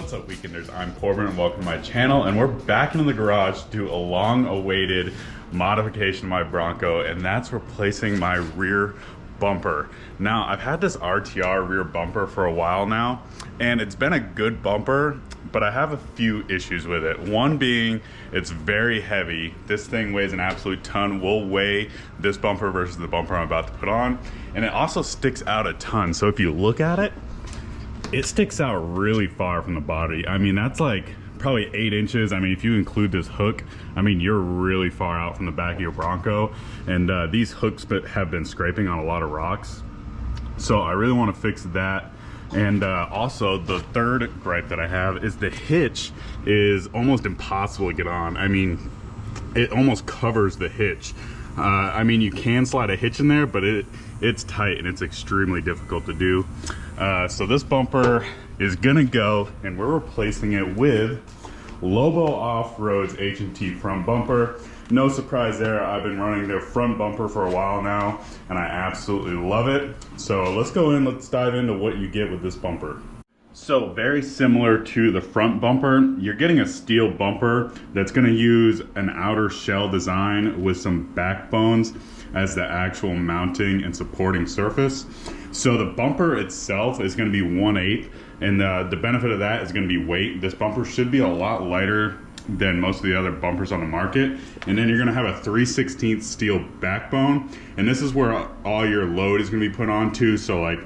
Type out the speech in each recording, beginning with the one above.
What's up, Weekenders? I'm Corbin and welcome to my channel, and we're back into the garage to do a long-awaited modification of my Bronco, and that's replacing my rear bumper. Now, I've had this RTR rear bumper for a while now, and it's been a good bumper, but I have a few issues with it. One being, it's very heavy. This thing weighs an absolute ton. We'll weigh this bumper versus the bumper I'm about to put on, and it also sticks out a ton. So if you look at it, it sticks out really far from the body. I mean, that's like probably 8 inches. I mean, if you include this hook, I mean, you're really far out from the back of your Bronco. And these hooks have been scraping on a lot of rocks. So I really want to fix that. And also the third gripe that I have is the hitch is almost impossible to get on. I mean, it almost covers the hitch. I mean, you can slide a hitch in there, but it's tight and it's extremely difficult to do. So this bumper is gonna go, and we're replacing it with Lobo Off-Road's H&T front bumper. No surprise there, I've been running their front bumper for a while now, and I absolutely love it. So let's go in, let's dive into what you get with this bumper. So very similar to the front bumper, you're getting a steel bumper that's gonna use an outer shell design with some backbones as the actual mounting and supporting surface. So the bumper itself is gonna be 1/8, and the benefit of that is gonna be weight. This bumper should be a lot lighter than most of the other bumpers on the market. And then you're gonna have a 3/16 steel backbone, and this is where all your load is gonna be put onto. So like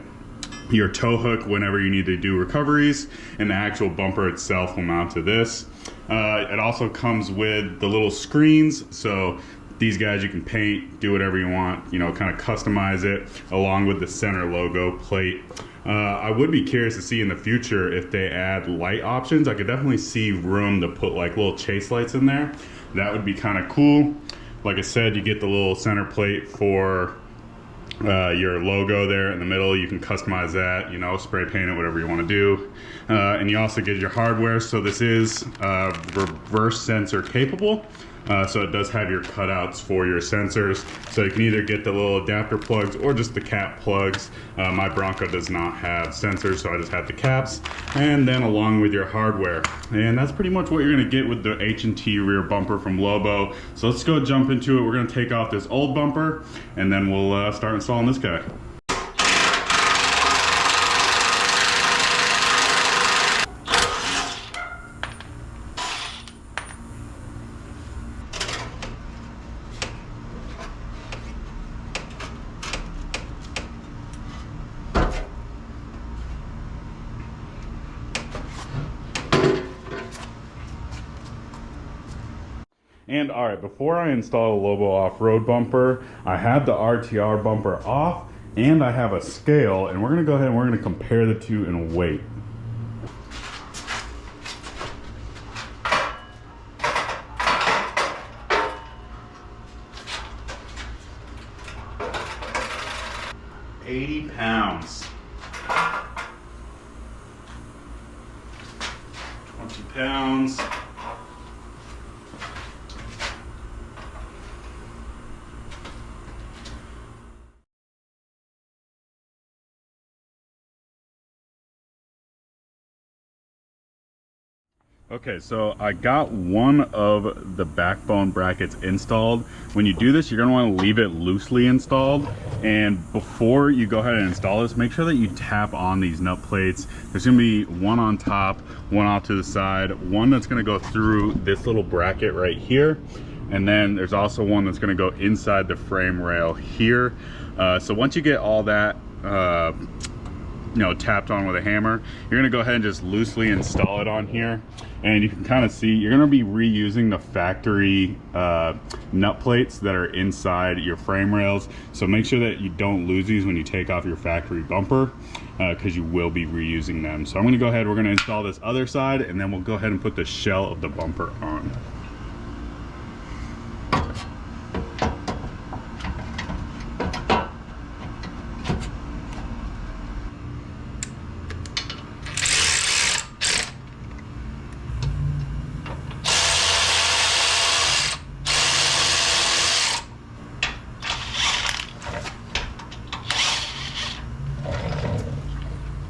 your tow hook whenever you need to do recoveries, and the actual bumper itself will mount to this. It also comes with the little screens, so these guys you can paint, do whatever you want, you know, kind of customize it, along with the center logo plate. I would be curious to see in the future if they add light options. I could definitely see room to put like little chase lights in there. That would be kind of cool. Like I said, you get the little center plate for your logo there in the middle. You can customize that, you know, spray paint it, whatever you want to do. And you also get your hardware. So this is reverse sensor capable. So it does have your cutouts for your sensors. So you can either get the little adapter plugs or just the cap plugs. My Bronco does not have sensors, so I just have the caps. And then along with your hardware. And that's pretty much what you're gonna get with the H&T rear bumper from Lobo. So let's go jump into it. We're gonna take off this old bumper, and then we'll start installing this guy. And all right, before I install a Lobo off-road bumper, I have the RTR bumper off, and I have a scale, and we're gonna go ahead and we're gonna compare the two in weight. £80. 20 pounds. Okay, so I got one of the backbone brackets installed. When you do this, you're gonna wanna leave it loosely installed. And before you go ahead and install this, make sure that you tap on these nut plates. There's gonna be one on top, one off to the side, one that's gonna go through this little bracket right here. And then there's also one that's gonna go inside the frame rail here. So once you get all that, you know, tapped on with a hammer, you're gonna go ahead and just loosely install it on here. And you can kind of see you're gonna be reusing the factory nut plates that are inside your frame rails. So make sure that you don't lose these when you take off your factory bumper, because you will be reusing them. So I'm gonna go ahead, we're gonna install this other side, and then we'll go ahead and put the shell of the bumper on.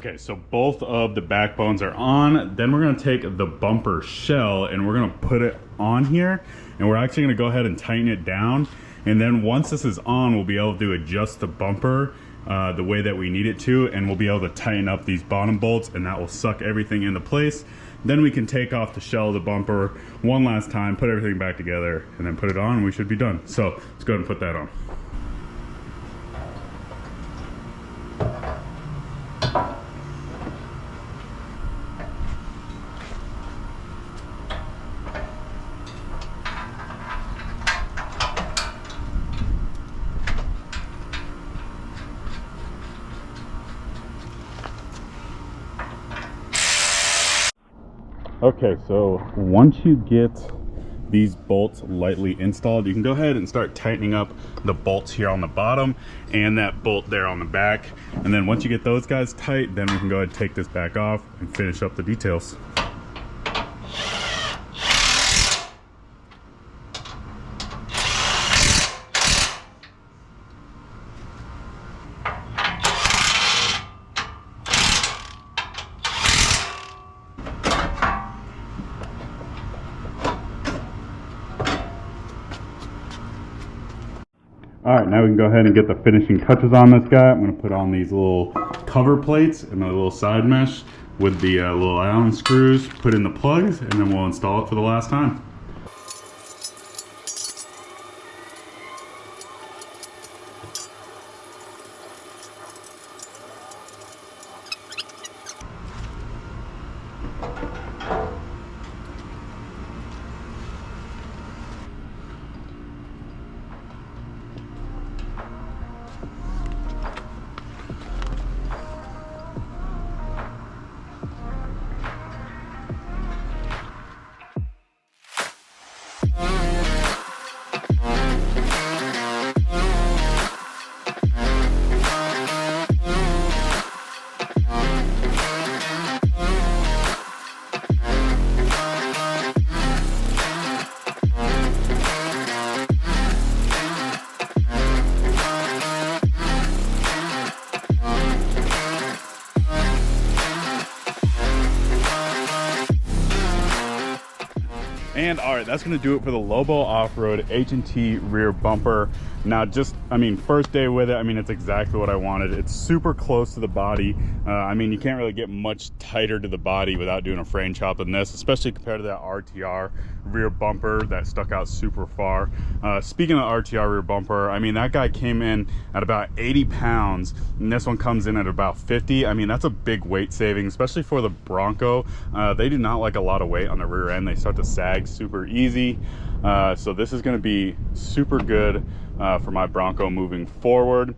Okay, so both of the backbones are on. Then we're gonna take the bumper shell and we're gonna put it on here, and we're actually gonna go ahead and tighten it down. And then once this is on, we'll be able to adjust the bumper the way that we need it to, and we'll be able to tighten up these bottom bolts, and that will suck everything into place. Then we can take off the shell of the bumper one last time, put everything back together, and then put it on, and we should be done. So let's go ahead and put that on. Okay, so once you get these bolts lightly installed, you can go ahead and start tightening up the bolts here on the bottom and that bolt there on the back. And then once you get those guys tight, then we can go ahead and take this back off and finish up the details. All right, now we can go ahead and get the finishing touches on this guy. I'm gonna put on these little cover plates and a little side mesh with the little Allen screws, put in the plugs, and then we'll install it for the last time. And all right, that's gonna do it for the Lobo Off-Road H&T rear bumper. Now just, I mean, first day with it, I mean, it's exactly what I wanted. It's super close to the body. I mean, you can't really get much tighter to the body without doing a frame chop than this, especially compared to that RTR rear bumper that stuck out super far. Speaking of RTR rear bumper, I mean, that guy came in at about 80 pounds, and this one comes in at about 50. I mean, that's a big weight saving, especially for the Bronco. They do not like a lot of weight on the rear end. They start to sag super easy. So this is going to be super good for my Bronco moving forward.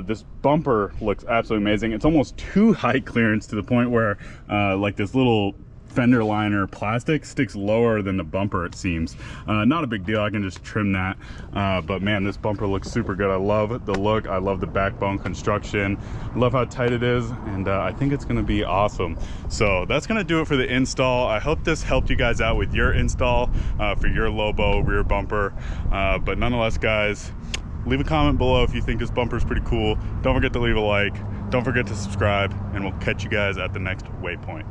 This bumper looks absolutely amazing. It's almost too high clearance to the point where like this little fender liner plastic sticks lower than the bumper, it seems. Not a big deal, I can just trim that. But man, this bumper looks super good. I love the look, I love the backbone construction, love how tight it is, and I think it's gonna be awesome. So that's gonna do it for the install. I hope this helped you guys out with your install for your Lobo rear bumper. But nonetheless, guys, leave a comment below if you think this bumper is pretty cool. Don't forget to leave a like, don't forget to subscribe, and we'll catch you guys at the next waypoint.